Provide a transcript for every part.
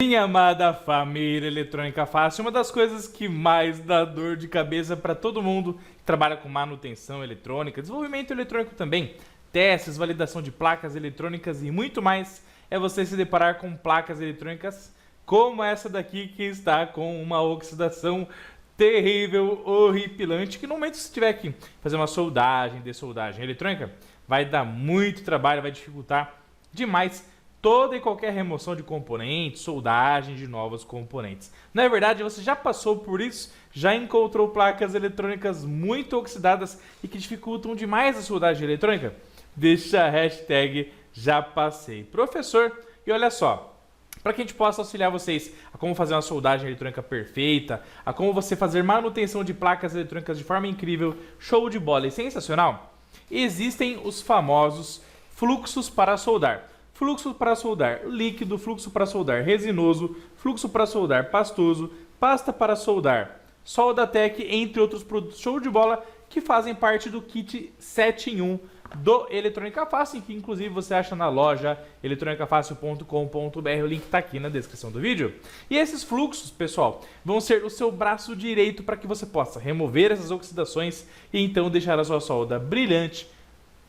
Minha amada família eletrônica fácil, uma das coisas que mais dá dor de cabeça para todo mundo que trabalha com manutenção eletrônica, desenvolvimento eletrônico também, testes, validação de placas eletrônicas e muito mais, é você se deparar com placas eletrônicas como essa daqui que está com uma oxidação terrível, horripilante, que no momento que você tiver que fazer uma soldagem, dessoldagem eletrônica, vai dar muito trabalho, vai dificultar demais toda e qualquer remoção de componentes, soldagem de novos componentes. Na verdade, você já passou por isso, já encontrou placas eletrônicas muito oxidadas e que dificultam demais a soldagem eletrônica? Deixa a hashtag já passei, professor. E olha só, para que a gente possa auxiliar vocês a como fazer uma soldagem eletrônica perfeita, a como você fazer manutenção de placas eletrônicas de forma incrível, show de bola e sensacional, existem os famosos fluxos para soldar. Fluxo para soldar líquido, fluxo para soldar resinoso, fluxo para soldar pastoso, pasta para soldar, Soldatec, entre outros produtos show de bola que fazem parte do kit 7 em 1 do Eletrônica Fácil, que inclusive você acha na loja eletronicafácil.com.br, o link está aqui na descrição do vídeo. E esses fluxos, pessoal, vão ser o seu braço direito para que você possa remover essas oxidações e então deixar a sua solda brilhante,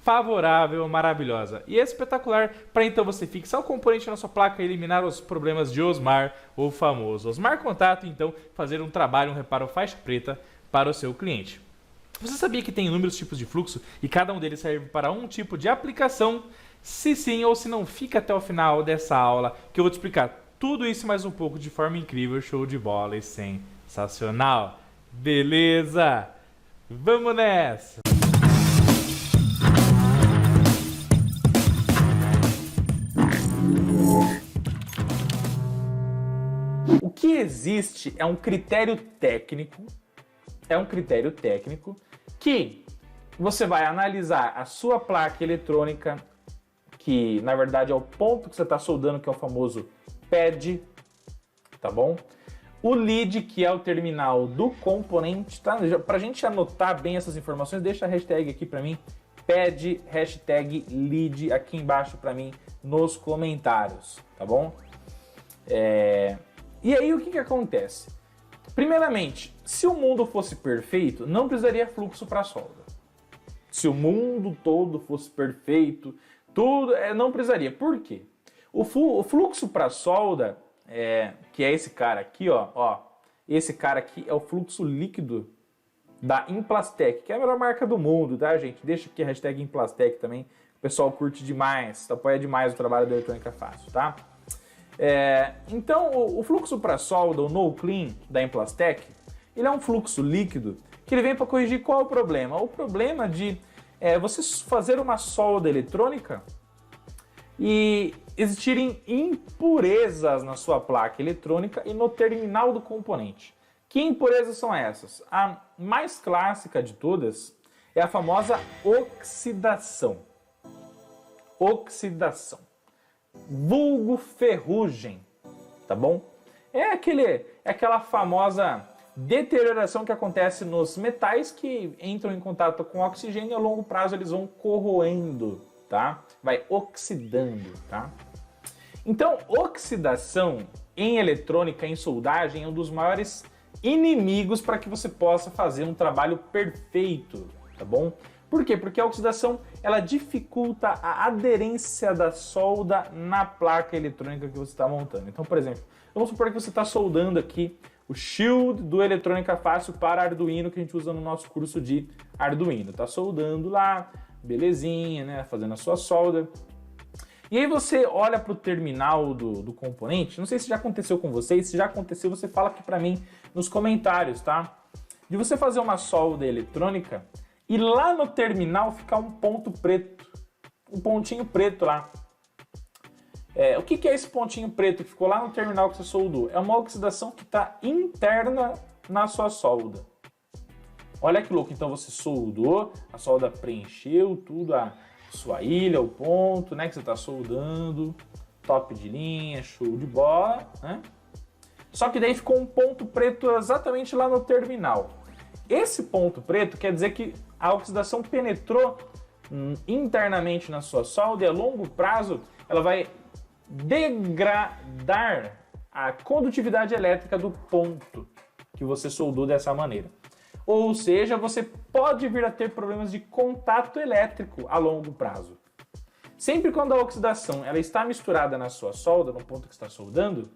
favorável, maravilhosa e espetacular para então você fixar o componente na sua placa e eliminar os problemas de Osmar, o famoso Osmar Contato, e então fazer um trabalho, um reparo faixa preta para o seu cliente. Você sabia que tem inúmeros tipos de fluxo e cada um deles serve para um tipo de aplicação? Se sim ou se não, fica até o final dessa aula que eu vou te explicar tudo isso e mais um pouco de forma incrível, show de bola e sensacional. Beleza? Vamos nessa! O que existe é um critério técnico, que você vai analisar a sua placa eletrônica, que na verdade é o ponto que você está soldando, que é o famoso pad, tá bom? O lead, que é o terminal do componente, tá? Para a gente anotar bem essas informações, deixa a hashtag aqui para mim, pad, hashtag lead aqui embaixo para mim nos comentários, tá bom? E aí o que acontece? Primeiramente, se o mundo fosse perfeito, não precisaria fluxo para solda. Se o mundo todo fosse perfeito, tudo não precisaria. Por quê? O fluxo para solda, que é esse cara aqui, ó, esse cara aqui é o fluxo líquido da Implastec, que é a melhor marca do mundo, tá, gente? Deixa aqui a hashtag Implastec também, o pessoal curte demais, apoia demais o trabalho da Eletrônica Fácil, tá? Então, o fluxo para solda, o No Clean da Implastec, ele é um fluxo líquido que ele vem para corrigir qual é o problema? O problema de você fazer uma solda eletrônica e existirem impurezas na sua placa eletrônica e no terminal do componente. Que impurezas são essas? A mais clássica de todas é a famosa oxidação. Vulgo ferrugem, tá bom? É aquela famosa deterioração que acontece nos metais que entram em contato com oxigênio e a longo prazo eles vão corroendo, tá? Vai oxidando, tá? Então, oxidação em eletrônica, em soldagem, é um dos maiores inimigos para que você possa fazer um trabalho perfeito, tá bom? Por quê? Porque a oxidação ela dificulta a aderência da solda na placa eletrônica que você está montando. Então, por exemplo, vamos supor que você está soldando aqui o shield do Eletrônica Fácil para Arduino, que a gente usa no nosso curso de Arduino. Está soldando lá, belezinha, né? Fazendo a sua solda. E aí você olha para o terminal do componente, não sei se já aconteceu com vocês, se já aconteceu, você fala aqui para mim nos comentários, tá? De você fazer uma solda eletrônica e lá no terminal ficar um ponto preto, um pontinho preto lá. O que é esse pontinho preto que ficou lá no terminal que você soldou? É uma oxidação que está interna na sua solda. Olha que louco, então você soldou, a solda preencheu tudo, a sua ilha, o ponto, né, que você está soldando, top de linha, show de bola, né? Só que daí ficou um ponto preto exatamente lá no terminal. Esse ponto preto quer dizer que a oxidação penetrou internamente na sua solda e a longo prazo ela vai degradar a condutividade elétrica do ponto que você soldou dessa maneira. Ou seja, você pode vir a ter problemas de contato elétrico a longo prazo. Sempre quando a oxidação ela está misturada na sua solda, no ponto que está soldando,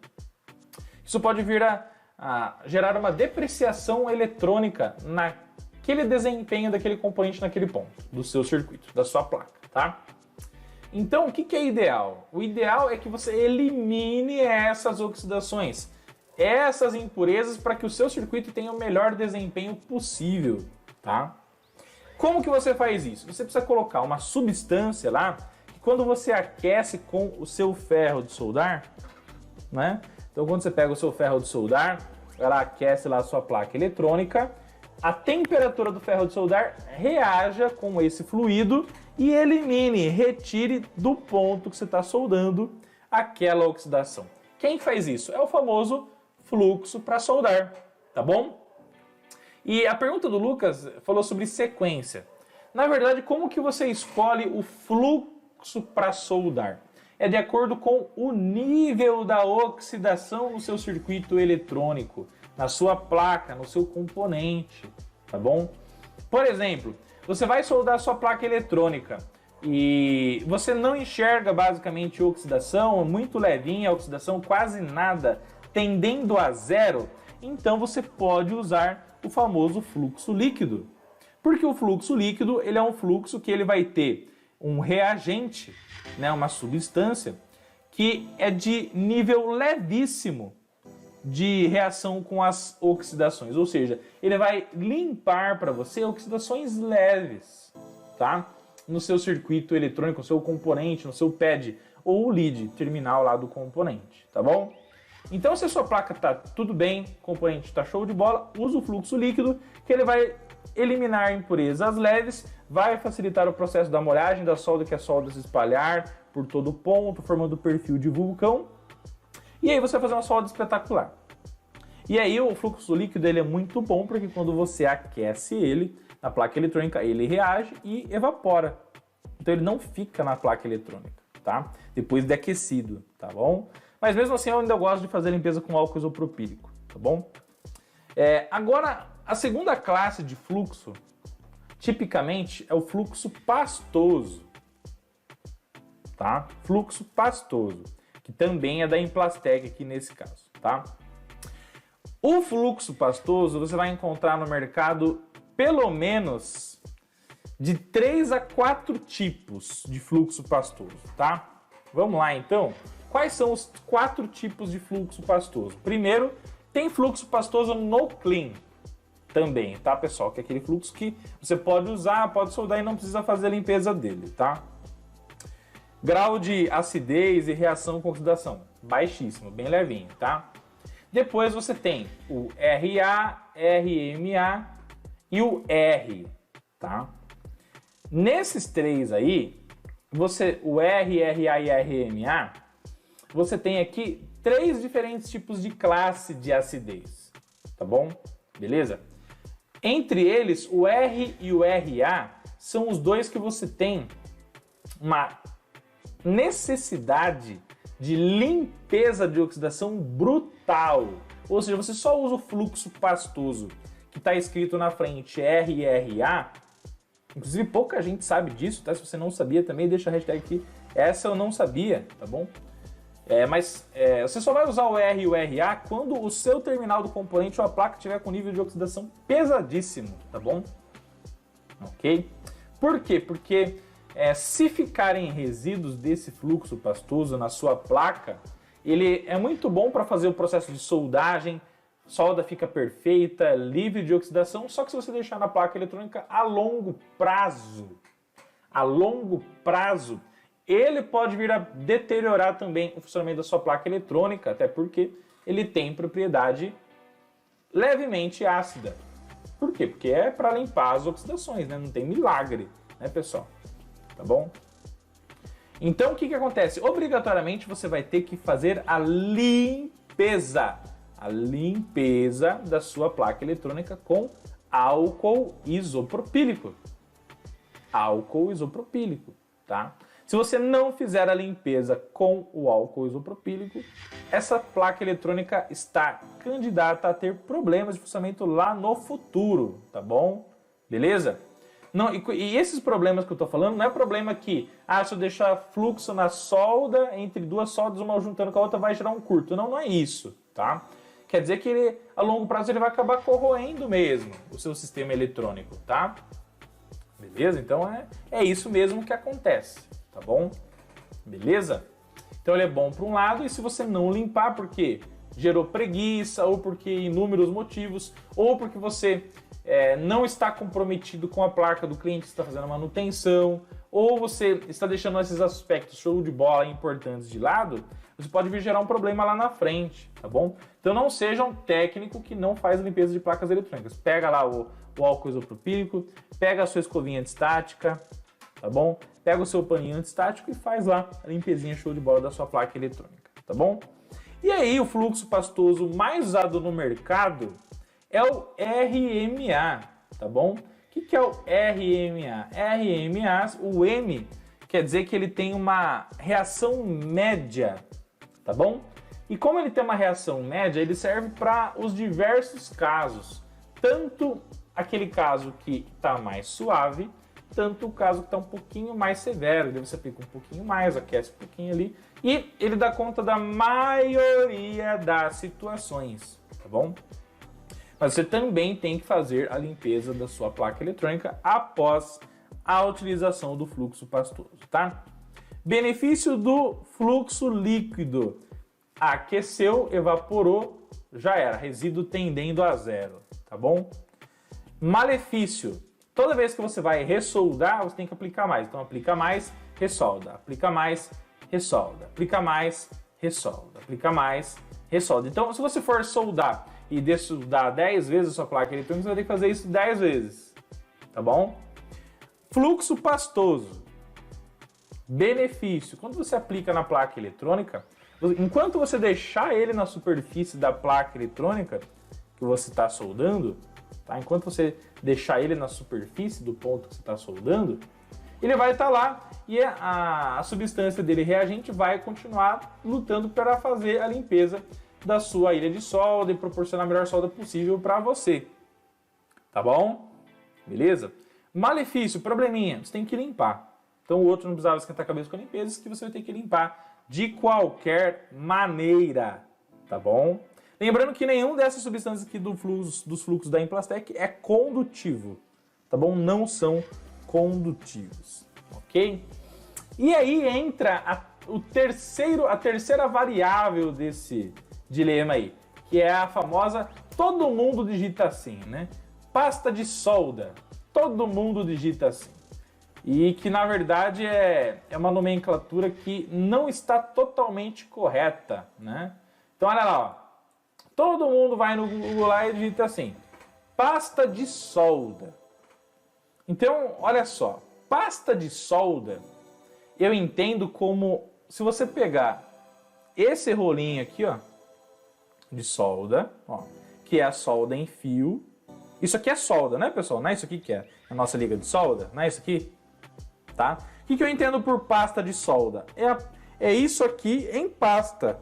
isso pode vir a gerar uma depreciação eletrônica naquele desempenho daquele componente naquele ponto, do seu circuito, da sua placa, tá? Então, o que é ideal? O ideal é que você elimine essas oxidações, essas impurezas, para que o seu circuito tenha o melhor desempenho possível, tá? Como que você faz isso? Você precisa colocar uma substância lá, que quando você aquece com o seu ferro de soldar, né? Então, quando você pega o seu ferro de soldar, ela aquece lá a sua placa eletrônica, a temperatura do ferro de soldar reaja com esse fluido e elimine, retire do ponto que você está soldando aquela oxidação. Quem faz isso? É o famoso fluxo para soldar, tá bom? E a pergunta do Lucas falou sobre sequência. Na verdade, como que você escolhe o fluxo para soldar? É de acordo com o nível da oxidação no seu circuito eletrônico, na sua placa, no seu componente, tá bom? Por exemplo, você vai soldar a sua placa eletrônica e você não enxerga basicamente oxidação, muito levinha, oxidação quase nada, tendendo a zero, então você pode usar o famoso fluxo líquido. Porque o fluxo líquido ele é um fluxo que ele vai ter um reagente, né, uma substância, que é de nível levíssimo de reação com as oxidações, ou seja, ele vai limpar para você oxidações leves, tá? No seu circuito eletrônico, no seu componente, no seu pad ou lead terminal lá do componente, tá bom? Então, se a sua placa tá tudo bem, o componente está show de bola, usa o fluxo líquido, que ele vai eliminar impurezas leves, vai facilitar o processo da molhagem da solda, que a solda se espalhar por todo o ponto, formando o perfil de vulcão. E aí você vai fazer uma solda espetacular. E aí o fluxo líquido ele é muito bom, porque quando você aquece ele na placa eletrônica, ele reage e evapora. Então ele não fica na placa eletrônica, tá? Depois de aquecido, tá bom? Mas mesmo assim eu ainda gosto de fazer limpeza com álcool isopropílico, tá bom? Agora, a segunda classe de fluxo, tipicamente, é o fluxo pastoso, tá? Fluxo pastoso, que também é da Implastec aqui nesse caso, tá? O fluxo pastoso você vai encontrar no mercado pelo menos de 3 a 4 tipos de fluxo pastoso, tá? Vamos lá então. Quais são os 4 tipos de fluxo pastoso? Primeiro, tem fluxo pastoso no clean também, tá, pessoal? Que é aquele fluxo que você pode usar, pode soldar e não precisa fazer a limpeza dele, tá? Grau de acidez e reação com oxidação, baixíssimo, bem levinho, tá? Depois você tem o RA, RMA e o R, tá? Nesses três aí, o R, RA e RMA, você tem aqui 3 diferentes tipos de classe de acidez, tá bom? Beleza? Entre eles, o R e o RA são os dois que você tem uma necessidade de limpeza de oxidação brutal. Ou seja, você só usa o fluxo pastoso que está escrito na frente RRA. Inclusive pouca gente sabe disso, tá? Se você não sabia também, deixa a hashtag aqui. Essa eu não sabia, tá bom? Mas você só vai usar o R e o RA quando o seu terminal do componente ou a placa tiver com nível de oxidação pesadíssimo, tá bom? Ok? Por quê? Porque se ficarem resíduos desse fluxo pastoso na sua placa, ele é muito bom para fazer o processo de soldagem, solda fica perfeita, livre de oxidação, só que se você deixar na placa eletrônica a longo prazo, ele pode vir a deteriorar também o funcionamento da sua placa eletrônica, até porque ele tem propriedade levemente ácida. Por quê? Porque é para limpar as oxidações, né? Não tem milagre, né, pessoal? Tá bom? Então, o que acontece? Obrigatoriamente, você vai ter que fazer a limpeza da sua placa eletrônica com álcool isopropílico. Álcool isopropílico, tá? Se você não fizer a limpeza com o álcool isopropílico, essa placa eletrônica está candidata a ter problemas de funcionamento lá no futuro, tá bom? Beleza? Não, e esses problemas que eu estou falando não é problema que, se eu deixar fluxo na solda, entre duas soldas, uma juntando com a outra, vai gerar um curto. Não, não é isso, tá? Quer dizer que ele, a longo prazo ele vai acabar corroendo mesmo o seu sistema eletrônico, tá? Beleza? Então é isso mesmo que acontece, tá bom? Beleza? Então ele é bom para um lado, e se você não limpar porque gerou preguiça, ou porque inúmeros motivos, ou porque você não está comprometido com a placa do cliente que está fazendo a manutenção, ou você está deixando esses aspectos show de bola importantes de lado, você pode vir gerar um problema lá na frente, tá bom? Então não seja um técnico que não faz limpeza de placas eletrônicas. Pega lá o álcool isopropílico, pega a sua escovinha antistática, tá bom? Pega o seu paninho antistático e faz lá a limpezinha show de bola da sua placa eletrônica, tá bom? E aí o fluxo pastoso mais usado no mercado é o RMA, tá bom? O que é o RMA? RMA, o M quer dizer que ele tem uma reação média, tá bom? E como ele tem uma reação média, ele serve para os diversos casos. Tanto aquele caso que está mais suave, tanto o caso que está um pouquinho mais severo. Daí você aplica um pouquinho mais, aquece um pouquinho ali. E ele dá conta da maioria das situações, tá bom? Mas você também tem que fazer a limpeza da sua placa eletrônica após a utilização do fluxo pastoso, tá? Benefício do fluxo líquido. Aqueceu, evaporou, já era. Resíduo tendendo a zero, tá bom? Malefício. Toda vez que você vai ressoldar, você tem que aplicar mais. Então aplica mais, ressolda. Aplica mais, ressolda. Aplica mais, ressolda. Aplica mais, ressolda. Então se você for soldar e dessoldar 10 vezes a sua placa eletrônica, você vai ter que fazer isso 10 vezes, tá bom? Fluxo pastoso. Benefício. Quando você aplica na placa eletrônica, enquanto você deixar ele na superfície da placa eletrônica que você está soldando, tá? Enquanto você deixar ele na superfície do ponto que você está soldando, ele vai estar lá e a substância dele reagente vai continuar lutando para fazer a limpeza da sua ilha de solda e proporcionar a melhor solda possível para você. Tá bom? Beleza? Malefício, probleminha, você tem que limpar. Então o outro não precisava esquentar a cabeça com a limpeza, isso que você vai ter que limpar de qualquer maneira. Tá bom? Lembrando que nenhum dessas substâncias aqui dos fluxos da Implastec é condutivo. Tá bom? Não são condutivos. Ok? E aí entra a terceira variável desse dilema aí, que é a famosa, todo mundo digita assim, né? Pasta de solda, todo mundo digita assim. E que na verdade é uma nomenclatura que não está totalmente correta, né? Então olha lá, ó. Todo mundo vai no Google lá e digita assim, pasta de solda. Então, olha só, pasta de solda, eu entendo como, se você pegar esse rolinho aqui, ó, de solda, ó, que é a solda em fio. Isso aqui é solda, né, pessoal? Não é isso aqui que é a nossa liga de solda? Não é isso aqui? Tá? O que eu entendo por pasta de solda? É isso aqui em pasta,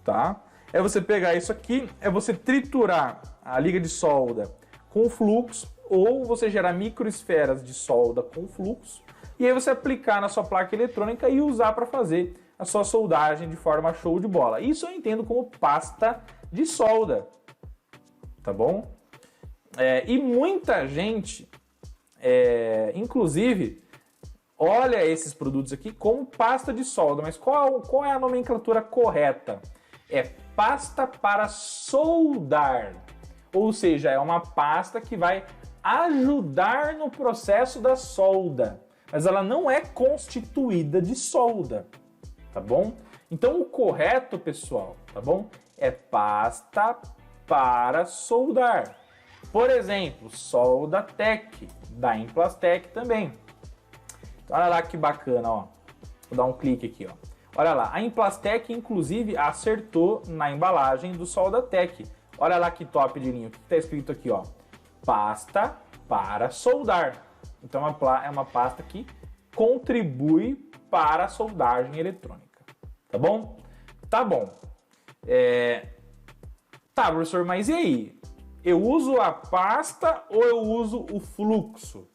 tá? É você pegar isso aqui, é você triturar a liga de solda com fluxo, ou você gerar microesferas de solda com fluxo, e aí você aplicar na sua placa eletrônica e usar para fazer a sua soldagem de forma show de bola. Isso eu entendo como pasta de solda, tá bom? E muita gente, inclusive, olha esses produtos aqui como pasta de solda, mas qual é a nomenclatura correta? É pasta para soldar, ou seja, é uma pasta que vai ajudar no processo da solda, mas ela não é constituída de solda, tá bom? Então o correto, pessoal, tá bom? É pasta para soldar. Por exemplo, Soldatec, da Implastec também. Então, olha lá que bacana, ó. Vou dar um clique aqui, ó. Olha lá, a Implastec, inclusive, acertou na embalagem do Soldatec. Olha lá que top de linha. O que está escrito aqui, ó? Pasta para soldar. Então é uma pasta que contribui para a soldagem eletrônica, tá bom? Tá bom. Tá, professor, mas e aí? Eu uso a pasta ou eu uso o fluxo?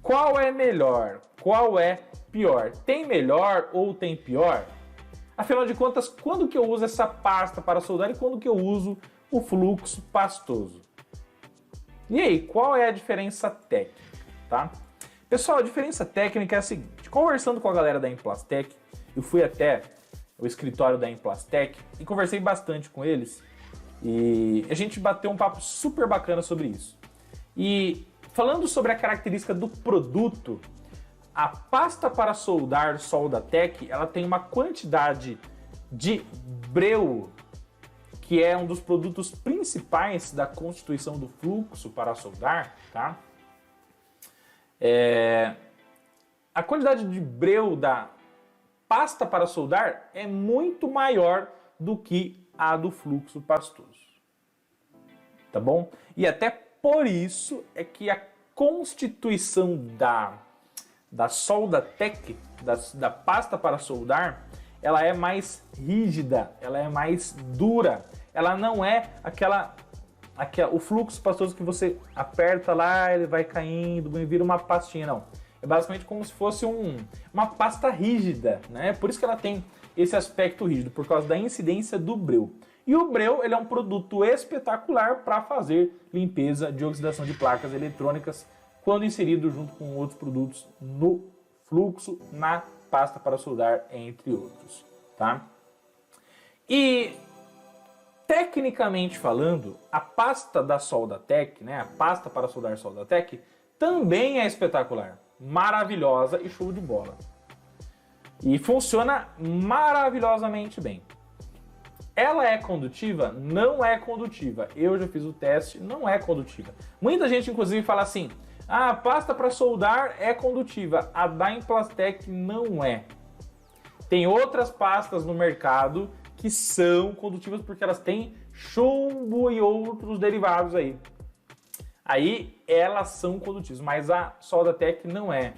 Qual é melhor? Qual é pior? Tem melhor ou tem pior? Afinal de contas, quando que eu uso essa pasta para soldar e quando que eu uso o fluxo pastoso? E aí, qual é a diferença técnica, tá? Pessoal, a diferença técnica é a seguinte. Conversando com a galera da Implastec, eu fui até o escritório da Implastec e conversei bastante com eles e a gente bateu um papo super bacana sobre isso. E falando sobre a característica do produto, a pasta para soldar Soldatec, ela tem uma quantidade de breu, que é um dos produtos principais da constituição do fluxo para soldar, tá? A quantidade de breu da pasta para soldar é muito maior do que a do fluxo pastoso, tá bom? E até por isso é que a constituição da Soldatec, da pasta para soldar, ela é mais rígida, ela é mais dura, ela não é o fluxo pastoso que você aperta lá, ele vai caindo, vira uma pastinha, não. É basicamente como se fosse uma pasta rígida, né? Por isso que ela tem esse aspecto rígido, por causa da incidência do breu. E o breu, ele é um produto espetacular para fazer limpeza de oxidação de placas eletrônicas quando inserido junto com outros produtos no fluxo, na pasta para soldar, entre outros, tá? E tecnicamente falando, a pasta da Soldatec, né, a pasta para soldar Soldatec, também é espetacular, maravilhosa e show de bola. E funciona maravilhosamente bem. Ela é condutiva? Não é condutiva. Eu já fiz o teste, não é condutiva. Muita gente, inclusive, fala assim, a pasta para soldar é condutiva, a da Implastec não é. Tem outras pastas no mercado que são condutivas porque elas têm chumbo e outros derivados aí. Aí elas são condutivas, mas a Soldatec não é.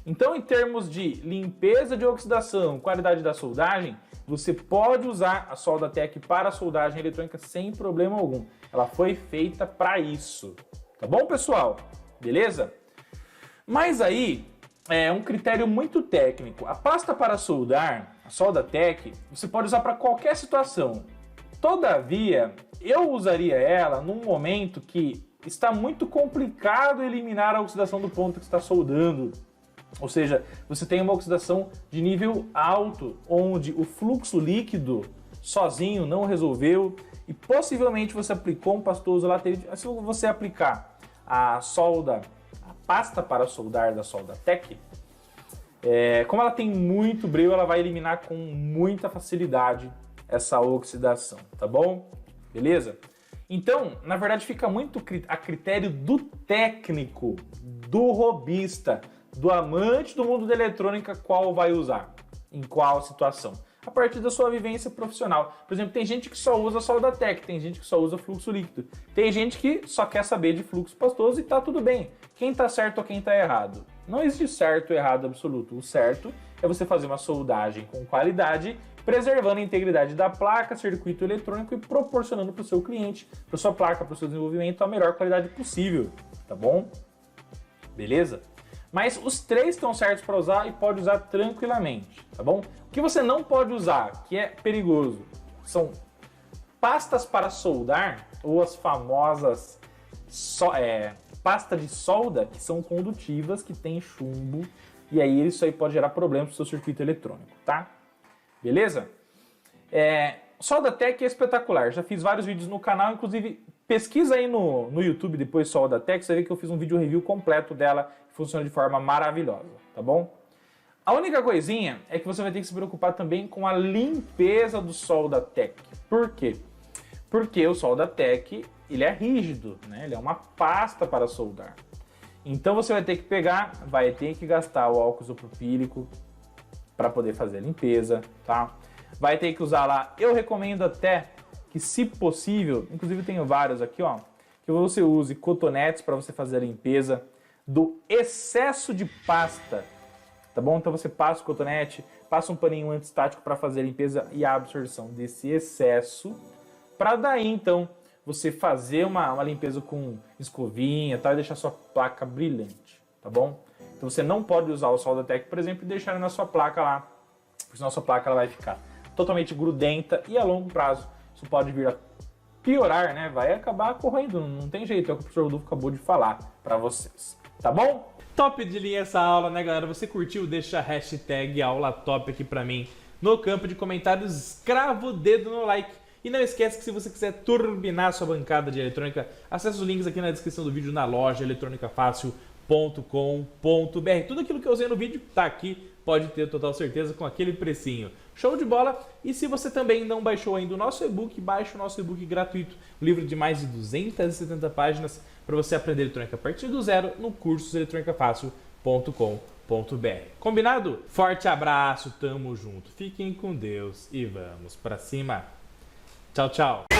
Então, em termos de limpeza de oxidação, qualidade da soldagem, você pode usar a Soldatec para soldagem eletrônica sem problema algum. Ela foi feita para isso. Tá bom, pessoal? Beleza? Mas aí é um critério muito técnico. A pasta para soldar, a Soldatec, você pode usar para qualquer situação. Todavia, eu usaria ela num momento que está muito complicado eliminar a oxidação do ponto que está soldando. Ou seja, você tem uma oxidação de nível alto, onde o fluxo líquido sozinho não resolveu e possivelmente você aplicou um pastoso laterite. Se você aplicar a pasta para soldar da Soldatec, como ela tem muito breu, ela vai eliminar com muita facilidade essa oxidação, tá bom? Beleza? Então, na verdade, fica muito a critério do técnico, do robista, do amante do mundo da eletrônica, qual vai usar, em qual situação. A partir da sua vivência profissional. Por exemplo, tem gente que só usa Soldatec, tem gente que só usa fluxo líquido, tem gente que só quer saber de fluxo pastoso e tá tudo bem. Quem tá certo ou quem tá errado? Não existe certo ou errado absoluto. O certo é você fazer uma soldagem com qualidade, preservando a integridade da placa, circuito eletrônico e proporcionando para o seu cliente, para sua placa, para o seu desenvolvimento, a melhor qualidade possível, tá bom? Beleza? Mas os três estão certos para usar e pode usar tranquilamente, tá bom? O que você não pode usar, que é perigoso, são pastas para soldar ou as famosas pasta de solda, que são condutivas, que tem chumbo, e aí isso aí pode gerar problemas para o seu circuito eletrônico, tá? Beleza? Soldatec é espetacular, já fiz vários vídeos no canal, inclusive pesquisa aí no YouTube depois Soldatec, você vê que eu fiz um vídeo review completo dela, que funciona de forma maravilhosa, tá bom? A única coisinha é que você vai ter que se preocupar também com a limpeza do Soldatec. Por quê? Porque o Soldatec, ele é rígido, né? Ele é uma pasta para soldar. Então você vai ter que pegar, vai ter que gastar o álcool isopropílico para poder fazer a limpeza, tá? Vai ter que usar lá, eu recomendo até que, se possível, inclusive tenho vários aqui, ó, que você use cotonetes para você fazer a limpeza do excesso de pasta tá bom? Então você passa o cotonete, passa um paninho antistático para fazer a limpeza e a absorção desse excesso, para daí então você fazer uma limpeza com escovinha, tá? E deixar sua placa brilhante, tá bom? Então você não pode usar o Soldatec, por exemplo, e deixar na sua placa lá, porque senão a sua placa ela vai ficar totalmente grudenta e a longo prazo isso pode vir a piorar, né? Vai acabar corroendo, não tem jeito, é o que o professor Rodolfo acabou de falar para vocês, tá bom? Top de linha essa aula, né, galera? Você curtiu? Deixa a hashtag aula top aqui pra mim no campo de comentários, crava o dedo no like. E não esquece que se você quiser turbinar sua bancada de eletrônica, acesse os links aqui na descrição do vídeo na loja eletronicafácil.com.br. Tudo aquilo que eu usei no vídeo tá aqui, pode ter total certeza com aquele precinho. Show de bola! E se você também não baixou ainda o nosso e-book, baixe o nosso e-book gratuito, um livro de mais de 270 páginas para você aprender eletrônica a partir do zero no cursoeletronicafácil.com.br. Combinado? Forte abraço, tamo junto. Fiquem com Deus e vamos pra cima. Tchau, tchau.